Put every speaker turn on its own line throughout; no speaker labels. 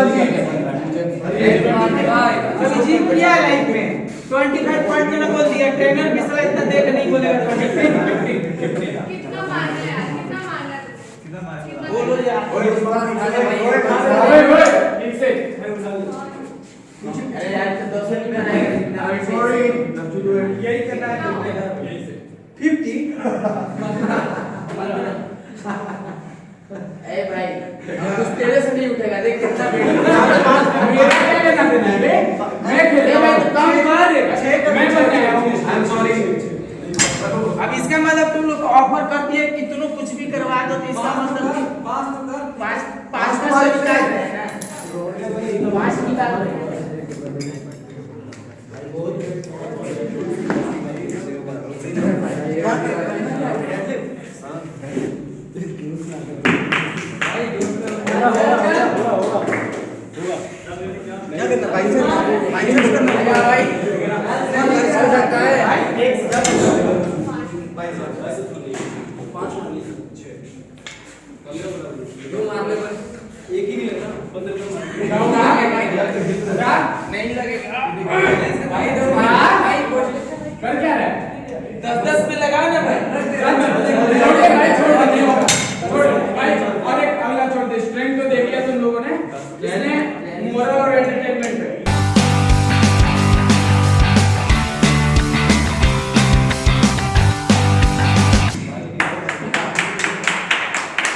कभी जीत किया लाइफ में 25 पॉइंट मैंने बोल दिया ट्रेनर भी साला इतना देख नहीं बोलेगा 50
कितना मारना है यार कितना मारना है
बोलो यार
ठीक से
अरे यार तो 200 रुपया आएगा
सॉरी
यही करना है
यही से
50 ए भाई कुछ तेरे से नहीं उठेगा देख कितना
मैं खेलता हूं
काम कर
मैं बताया हूं आई एम सॉरी
अब इसका मतलब तुम लोग को ऑफर कर दिए कि तुम लोग कुछ भी करवा दो तो इसका मतलब पाँच निकाल रहे हैं ना 5 निकाल रहे हैं
क्या करना माइनस करना
भाई हो सकता है
एक ही नहीं लगा
नहीं लगेगा
भाई कर क्या रहा है
10 पे लगाओ ना भाई
छोड़ भाई और एक अगला छोड़ दे स्ट्रेंथ तो देख लिया तुम लोगों ने इसने मोरल और एंटरटेनमेंट पे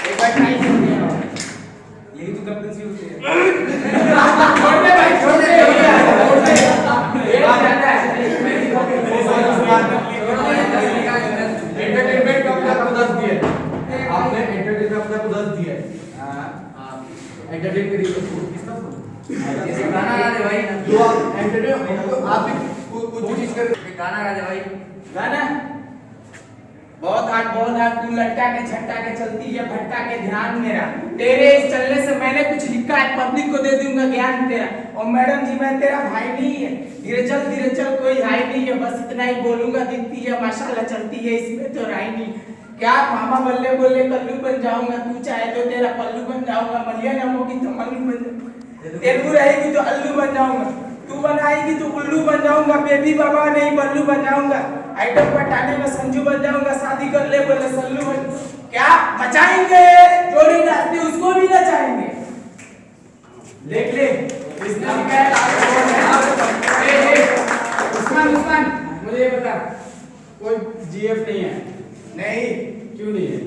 एक बार ट्राई कर दिया
यही तो कैप्टनसी होती है
छोड़ दे भाई छोड़ दे एंटरटेनमेंट का अपना 10 दिया आपने एंटरटेनमेंट अपना 10 दिया एंटरटेन करिए किसका फोन
जैसे गाना गा दे भाई
जो आप एंटरटेन आप भी कुछ चीज कर
गाना गा दे भाई गाना बहुत हाथ तू लटका के झटका के चलती है भटका के ध्यान मेरा तेरे इस चलने से मैंने कुछ लिखा है पब्लिक को दे दूंगा ज्ञान तेरा और मैडम जी मैं तेरा भाई नहीं है धीरे चल कोई हाई नहीं है बस इतना ही बोलूंगा दिखती है माशाल्लाह चलती है इसमें तो राय नहीं क्या मामा बल्ले बोले कल्लू बन जाऊंगा तू चाहे तो तेरा पल्लू बन जाऊंगा मलियाना होगी तो मल्लू बन जाऊंगा तेलुगु रहेगी तो अल्लू बन जाऊंगा तू बनाएगी तो उल्लू बन जाऊंगा बेबी बाबा नहीं बल्लू बन जाऊंगा आइटम पटाने में संजू बन जाऊंगा शादी कर ले बोले सल्लू बन क्या मचाएंगे जोड़ी नाचती उसको भी नचाएंगे देख ले इसने
उस्मान मुझे ये बता कोई जीएफ नहीं है
नहीं
क्यों नहीं है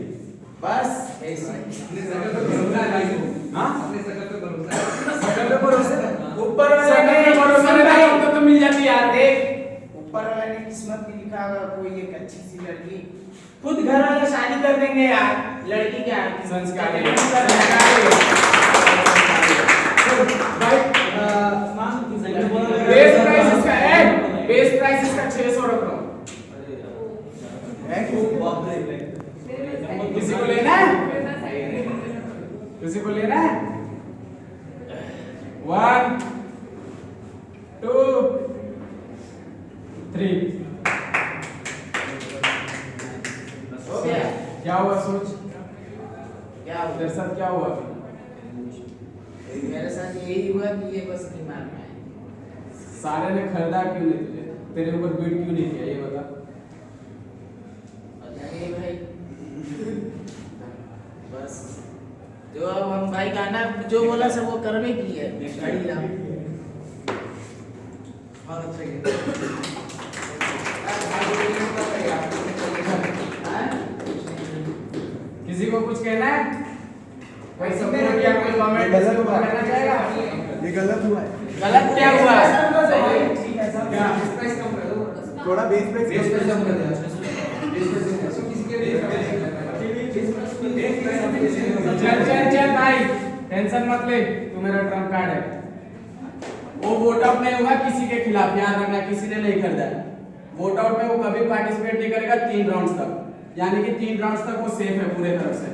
बस ऐसे
अपने सकल पे भरोसा है भाई को
हां
अपने सकल पे भरोसा है
सकल पे भरोसा ऊपर वाला
सकल पे भरोसा नहीं
भाई
तो मिल जाती यार
देख ऊपर वाला ने किस्मत में लिखा होगा कोई एक अच्छी सी लड़की खुद घर वाले शादी कर देंगे यार लड़की क्या है
संस्कारी
भाई बेस प्राइस इसका 600 रख रहा हूं
किसी को लेना है किसी को लेना है 1 2 3
हो गया
क्या हुआ सोच
क्या हुआ
तेरे साथ क्या हुआ
मेरे साथ यही हुआ कि ये बस दिमाग में आया
सारे ने खरीदा क्यों नहीं तुझे तेरे ऊपर बीट क्यों नहीं किया ये बता
अरे भाई बस जो अब हम भाई गाना जो बोला सब वो करवे की है गाड़ी ला
बहुत अच्छा है
किसी को कुछ कहना है कोई सपोर्ट या कोई कमेंट करना चाहेगा
ये गलत हुआ है
गलत क्या हुआ
क्या
प्राइस कम कर दो
थोड़ा बेस प्राइस
कम कर दो
चल भाई टेंशन मत ले तू मेरा ट्रम्प कार्ड है वो वोट आउट नहीं होगा किसी के खिलाफ याद रखना किसी ने नहीं खरीदा है वोट आउट में वो कभी पार्टिसिपेट नहीं करेगा 3 राउंड्स तक यानी कि 3 राउंड्स तक वो सेफ है पूरे तरह से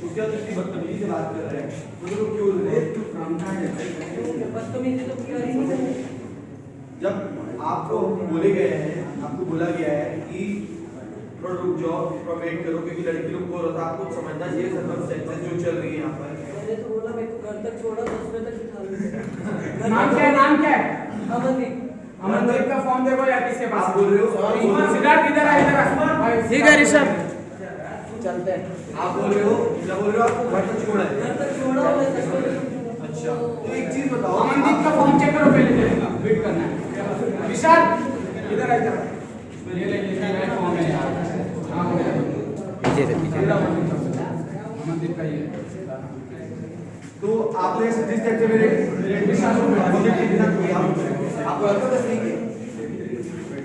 उसके बाद इतनी बदतमीजी से बात कर रहे हैं वो लोग क्यों
बदतमीजी तो क्यों नहीं
जब आपको बोले गए हैं आपको बोला गया है कि थोड़ा रुक जाओ, थोड़ा वेट करो, क्योंकि लड़की लोग को होता है, आपको समझना चाहिए सर्कमस्टेंसेस जो चल रही है यहाँ पर।
मैंने तो बोला मेरे को घर तक छोड़ा, 10 बजे तक उठा लिया।
नाम क्या है? नाम क्या है?
अमनदीप।
अमनदीप का फॉर्म देखो या किसके पास?
आप बोल रहे हो?
सिद्धार्थ इधर आ, इधर आ।
ठीक है ऋषभ, चलते हैं।
आप बोल रहे हो, क्या बोल रहे हो? आपको घर तक छोड़ा है।
घर तक छोड़ा और मैं 10 बजे तक उठा।
अच्छा, तो एक चीज बताओ,
अमनदीप का फॉर्म चेक करो पहले, वेट करना है। विशाल इधर आ, इधर आ। ये ले ये फॉर्म है यार। हां हो गया।
पीछे से पीछे।
अमनदीप का ये है।
तो आपने जिस टाइप से मेरे विशाल को प्रोजेक्ट के बिना किया, आपको लगता है सही है?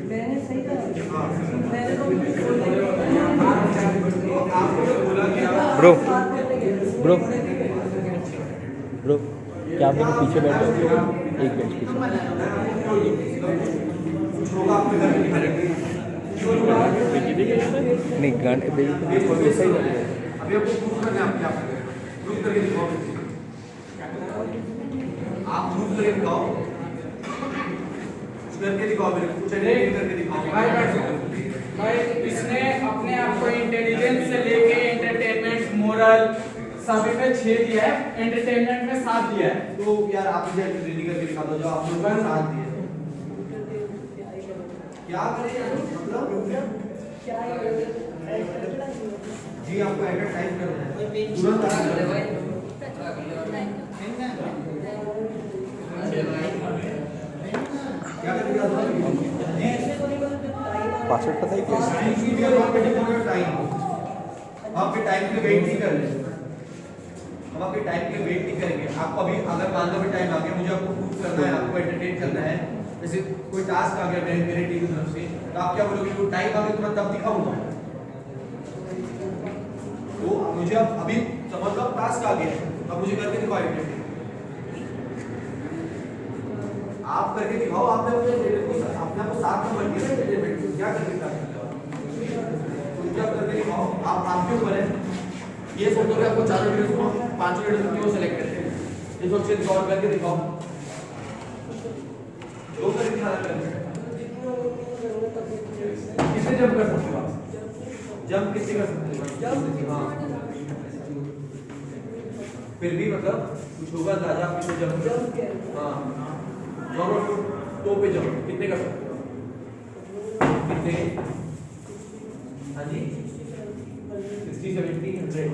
मैंने सही कहा।
हाँ।
मैंने तो
आपको जो बोला गया,
ब्रो
बात करने गए।
ब्रो ब्रो क्या आप लोग पीछे बैठो, एक बेंच पीछे।
कुछ होगा आपके घर में डायरेक्टली
नहीं गाने
अभी आपको प्रूफ करना है आपके आप प्रूफ करके दिखाओ। आप प्रूफ करके दिखाओ, कुछ करके दिखाओ, मेरे को कुछ एडिटिंग करके दिखाओ।
भाई इसने अपने आप को इंटेलिजेंस से लेके एंटरटेनमेंट, मोरल सभी पे 6 दिया है, एंटरटेनमेंट में 7 दिया है।
तो यार आप मुझे रेडी करके दिखा दो जो आप लोगों का साथ दिए। क्या करें यार, मतलब
क्या ही
जी आपको एडिट टाइप करना है तुरंत आ जाएगा। क्या करेंगे आप? जी
पासवर्ड पता है क्या?
हम आपके टाइम के वेट नहीं कर रहे, हम आपके टाइम के वेट नहीं करेंगे। आपको अभी अगर मान लो टाइम आ गया, मुझे आपको प्रूफ करना है, आपको एंटरटेन करना है, जैसे कोई टास्क आ गया मेरे टीम की तरफ से, तो आप क्या बोलोगे? वो टाइम आ गया तो मैं तब दिखाऊंगा। तो मुझे अब अभी समझ लो टास्क आ गया, अब मुझे करके दिखाओ एंटरटेन। आप करके दिखाओ, आपने अपने आपको 7 नंबर दिया ना एंटरटेनमेंट को, क्या करके दिखाओ? क्या करके दिखाओ, आपके ऊपर है। ये फोटो में आपको 4 वीडियोस को 5 वीडियोस को क्यों सेलेक्ट करते हैं? ये सब चीज और करके दिखाओ, दो करके दिखाना करना। कितने जंप कर सकते हो आप? जंप कितने कर सकते हो? हाँ, फिर भी मतलब कुछ होगा राजा आप कितने जंप कर? हाँ, नॉर्मल टो पे जंप कितने कर सकते हो? कितने? हाँ जी 60 70 100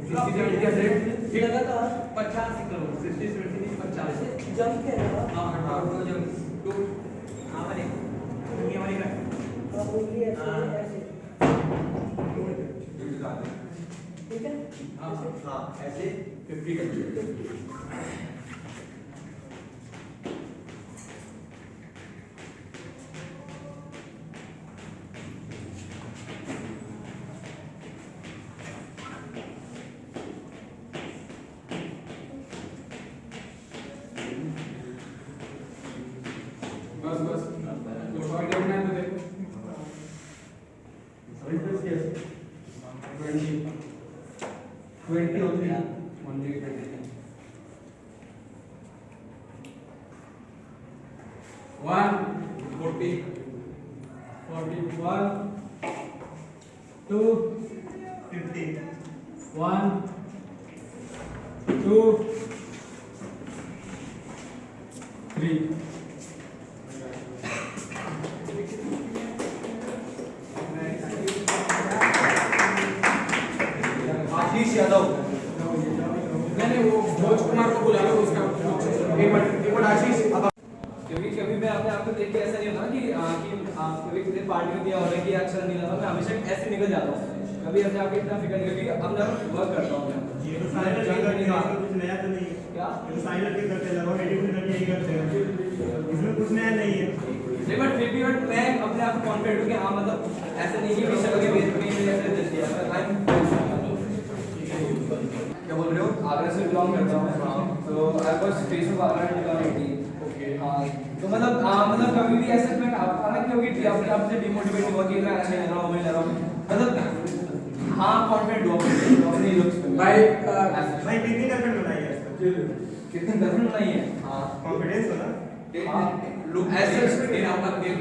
60 70 100
लगातार
50 करो 60 70 50
जंप के अलावा
हाँ हाँ तो जंप तो हाँ वाले ये वाले का
उंगली ऐसे ऐसे ठीक है।
हाँ हाँ ऐसे 50 करते
बस बस कुछ और देखना है तो देखो।
20 होती है
only 20. 1 40 41 2
50
1 2 3
आशीष यादव
नहीं वो भोज कुमार को बुला लो उसका एक मिनट आशीष अब
क्योंकि कभी मैं अपने आप को देख के ऐसा नहीं होता कि कभी किसी पार्टी में दिया हो रहा है कि अच्छा नहीं लगा, मैं हमेशा ऐसे निकल जाता हूँ। कभी अपने आप को इतना फिक्र नहीं करती, अब मैं वर्क करता हूँ।
ये तो सारे लड़के करते हैं, कुछ नया तो नहीं है।
क्या
ये तो सारे लड़के करते हैं, लगभग 80% लड़के यही करते हैं। इसमें कुछ नया नहीं है।
नहीं बट फिर भी बट मैं अपने आप को कॉन्फिडेंट हूँ कि हाँ मतलब ऐसा नहीं कि विषय के बेस पे ही ऐसे जल्दी है।
क्या बोल रहे हो?
आगरा से बिलोंग करता हूँ, तो I was face of Agra in 2018।
Okay
हाँ तो मतलब कभी भी ऐसा मैं आपका ना क्योंकि अपने आप से डिमोटिवेट हुआ कि मैं अच्छा नहीं रहा हूँ, मैं रहा हूँ मतलब हाँ कॉन्फिडेंट हुआ अपने लुक्स पे।
भाई
भाई कितनी गर्लफ्रेंड बनाई है आज तक?
कितने गर्लफ्रेंड नहीं है? हाँ
कॉन्फिडेंस हो ना?
हाँ
लुक ऐसे देना मत देख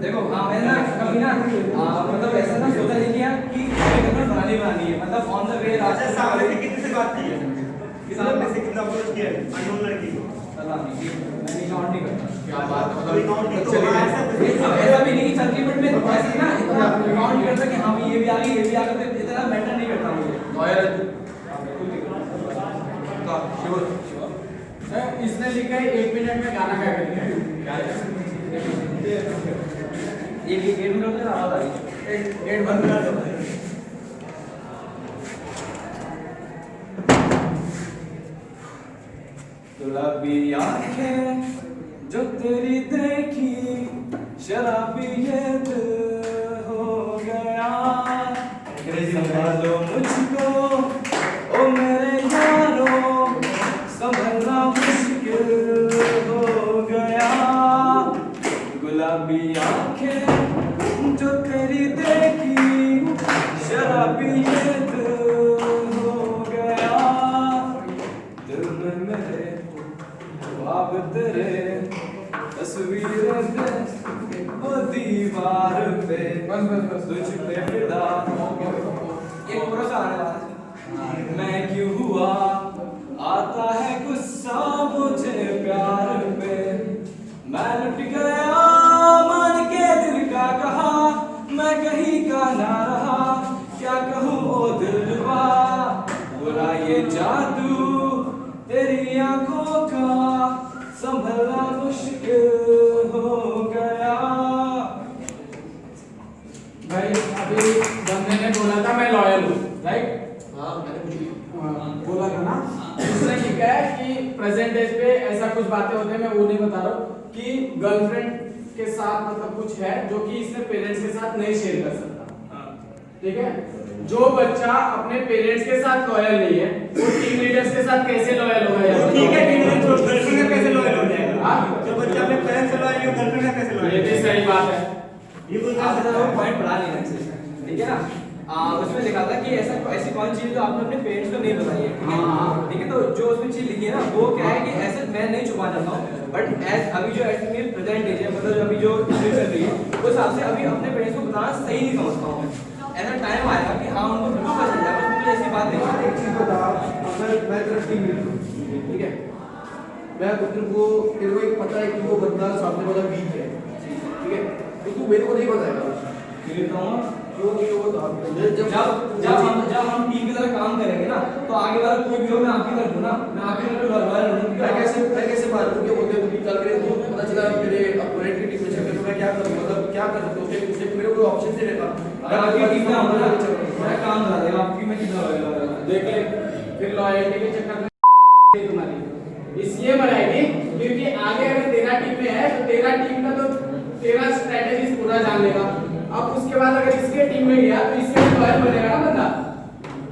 देखो मैंने ना कभी ना मतलब ऐसा ना सोचा नहीं किया कि गर्लफ्रेंड बनानी है, मतलब ऑन द वे
अच्छा सामने से कितने से बात की है? सामने से कितना अप्रोच किया है अननोन लड़की को?
मैं काउंट नहीं करता।
क्या बात है,
कोई काउंट नहीं तो हाँ, ऐसा कुछ नहीं।
ऐसा भी नहीं कि चलती बट मैं ऐसे ना इतना काउंट करता कि हाँ भाई ये भी आ गई, ये भी आ गई, तो इतना मैटर नहीं करता मुझे।
लॉयर
का शिवर
इसने लिखा है 1 मिनट में गाना गा कर दिया।
ये गेट में होता है आवाज आ रही है।
गेट बंद कर दो भाई।
गुलाबी आंखें जो तेरी देखी शराबी ये दिल हो गया, संभालो मुझको ओ मेरे यारो, संभलना मुश्किल हो गया। गुलाबी आंखें जो तेरी देखी शराबी ये दिल हो गया, दिल में मेरे ख्वाब तेरे तस्वीरें थे वो दीवार पे,
बस
तुझ पे फिदा ये पूरा सा आने वाला है। मैं क्यों हुआ आता है गुस्सा मुझे प्यार पे, मैं लुट गया मान के दिल का कहा, मैं कहीं का ना रहा, क्या कहूँ ओ दिलवा, बुरा ये जादू तेरी आंखों का संभलना मुश्किल हो गया।
भाई अभी बंदे ने बोला था मैं लॉयल हूँ, राइट?
हाँ मैंने कुछ
बोला था ना। उसने लिखा है कि प्रेजेंट एज पे ऐसा कुछ बातें होते हैं, मैं वो नहीं बता रहा हूँ, कि गर्लफ्रेंड के साथ मतलब कुछ है जो कि इसने पेरेंट्स के साथ नहीं शेयर कर सकता। ठीक है? जो बच्चा अपने पेरेंट्स के साथ लॉयल नहीं है वो टीम लीडर्स के साथ कैसे लॉयल होगा यार?
ठीक है गर्लफ्रेंड का कैसे लॉयल हो जाएगा?
हाँ?
जो बच्चा अपने पेरेंट्स से लॉयल है गर्लफ्रेंड का कैसे लॉयल?
ये भी सही बात है।
ये कोई
आप पॉइंट पढ़ा लेना अच्छे से, ठीक है ना? उसमें लिखा था कि ऐसी कौन चीज जो आपने अपने पेरेंट्स को नहीं बताई है, ठीक है? ठीक है, तो जो उसमें चीज लिखी है ना वो क्या है कि ऐसे मैं नहीं छुपा चाहता हूँ, बट एज अभी जो ऐसे मेरी प्रेजेंट एज है, मतलब अभी जो चीजें चल रही है उस हिसाब से अभी अपने पेरेंट्स को बताना सही नहीं समझता हूँ। ऐसा टाइम आएगा कि हाँ उनको बिल्कुल पता चल जाएगा, मुझे ऐसी बात नहीं है।
एक चीज बता, अगर मैं तेरा टीम लीडर हूँ, ठीक है, मैं तेरे को एक पता है कि वो बंदा सामने वाला वीक है, ठीक है, तो तू मेरे को नहीं बताएगा क्यों नहीं वो बता।
जब हम टीम की तरह काम करेंगे ना तो आगे वाला कोई भी हो मैं आपकी तरफ हूँ ना, मैं आपकी तरफ लॉयल हूँ।
मैं कैसे मालूम कि बोलते हैं कल के तो पता चला मेरे अपोनेंट की टीम में चल गए तो मैं क्या करूँ, मतलब क्या कर सकता हूँ, उससे मेरे को ऑप्शन दे देगा।
आपकी टीम में हमारा मैं काम करा देगा, आपकी मैं कितना लॉयल हूँ।
देख ले फिर लॉयल्टी के चक्कर में तुम्हारी इसलिए बनाएगी क्योंकि आगे अगर तेरा टीम में है तो तेरा टीम का तो तेरा स्ट्रेटेजी पूरा जान लेगा। अब उसके बाद अगर इसके टीम में गया तो इसके भी लॉयल बनेगा ना बंदा,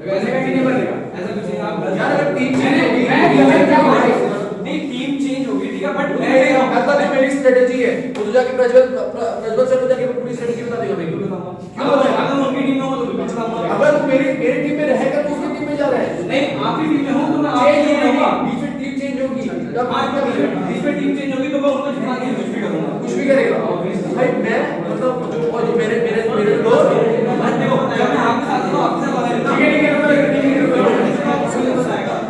बनेगा कि नहीं बनेगा?
ऐसा कुछ नहीं। आप
यार अगर टीम
नहीं
टीम चेंज होगी, ठीक है, बट
मतलब ये मेरी स्ट्रेटेजी है, वो तो जाके प्रज्वल सर को जाके पूरी स्ट्रेटेजी बता देगा मेरी।
अगर उनकी टीम में हो तो बिल्कुल बताऊंगा।
अगर तू मेरी टीम में रहेगा तो उसकी टीम में जा रहा है,
नहीं आपकी टीम में हो तो मैं आपकी
चेंज
टीम में
होगी,
हूँ।
बीच में टीम चेंज होगी, तब
बीच में टीम चेंज होगी तो मैं उनको जिता के कुछ भी करूंगा।
कुछ भी करेगा भाई। मैं मतलब जो मेरे दोस्त
मैं देखो जब मैं आपके साथ हूँ तो आपसे बात करें।
ठीक है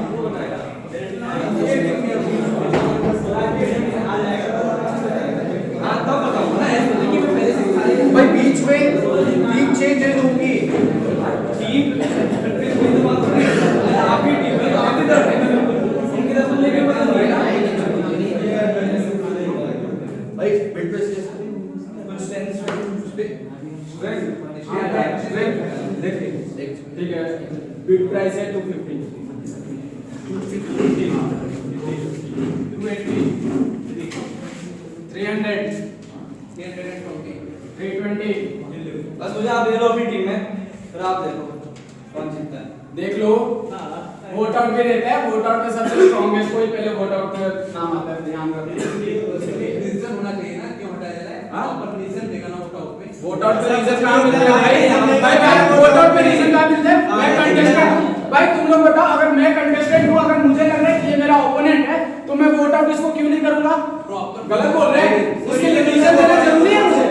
वो बताएगा। हाँ तब बताऊंगा ना, ऐसे नहीं कि मैं पहले से सिखा देगा।
भाई बीच में टीम चेंज होगी,
टीम फिर कोई तो बात हो रही है आपकी टीम में तो आपकी तरफ है, उनकी तरफ से लेके पता नहीं है ना
भाई बिट पे से
कुछ सेंस
ठीक है। बिड प्राइस है 250 320
बस मुझे आप ले लो अपनी टीम में, फिर आप देखो कौन जीतता है।
देख लो। वोट आउट भी रहता है, वोट आउट में सबसे स्ट्रॉन्गेस्ट कोई पहले वोट आउट का नाम आता है, ध्यान रखना।
रीजन होना चाहिए ना क्यों हटाया जा रहा है,
हाँ?
प्रॉपर रीजन देगा ना वोट आउट में।
वोट आउट पे रीजन कहां मिलता है भाई? वोट आउट पे रीजन कहां मिलता है? मैं कंटेस्टेंट हूं भाई, तुम लोग बताओ, अगर मैं कंटेस्टेंट हूं, अगर मुझे लग रहा है कि ये मेरा ओपोनेंट है तो मैं वोट आउट इसको क्यों नहीं करूंगा? गलत बोल रहे हैं, उसके लिए रीजन देना जरूरी है मुझे।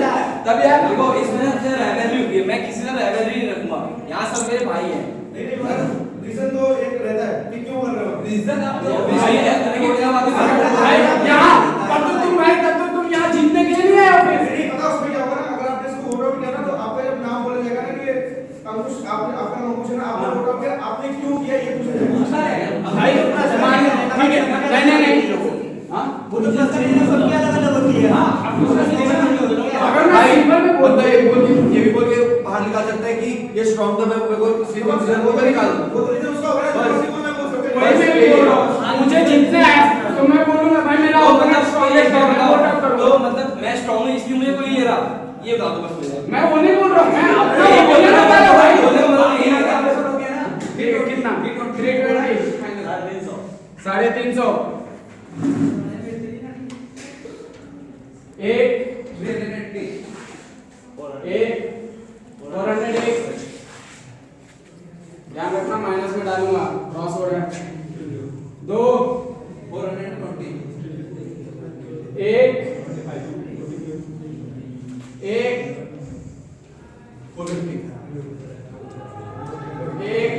बंदा ये भी बोल के बाहर निकाल सकता है कि ये स्ट्रॉन्ग था, मैं मेरे को स्लीपिंग पोजीशन वो निकाल
वो तो रीजन उसका होगा ना, उसी को मैं बोल सकता हूँ।
वही मैं भी बोल रहा हूँ, मुझे जीतना है तो मैं बोलूंगा भाई मेरा
तो
ओपनर
मतलब
स्ट्रॉन्गेस्ट है, मैं वोट आउट
तो
करूंगा।
मतलब मैं स्ट्रांग हूं इसलिए मुझे कोई ले रहा, ये बता दो बस मुझे।
मैं वो नहीं बोल रहा हूँ, मैं अपना
ये
बोलने
बोलना
वाला हूँ भाई।
बोलने का मतलब यही है ना।
ठीक है, कितना 320 350 एक 400 ध्यान रखना माइनस में डालूंगा, क्रॉस हो रहा है। 2
420
एक
450
एक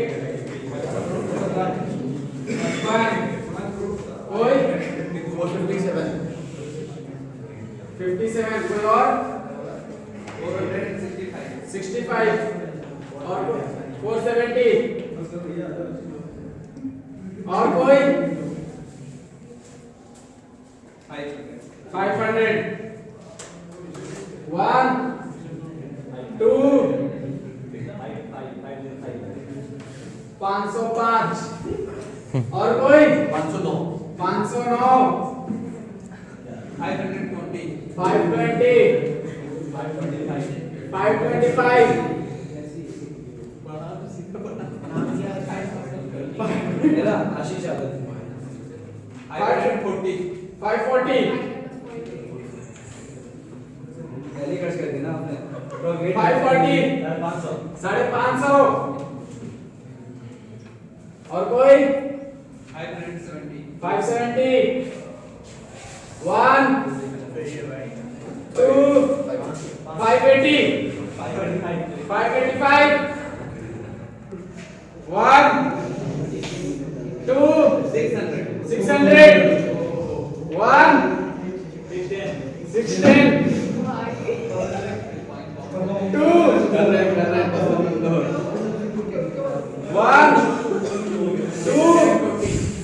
57 कोई और 65 और 470 और कोई 500 1 2 505 और कोई
509
509
520
520 525
मेरा आशीष यादव
540
540
पहले खर्च कर देना आपने
540 550 और कोई
570
570 1 2 580 585 1 2 600 1 610 2 कर रहे हैं 1 2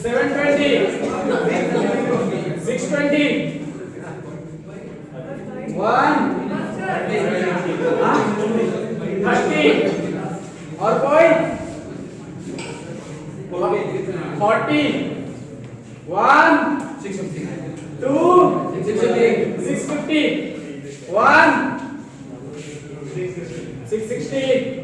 720 620 1 30 और कोई 40 1 2 650 1 660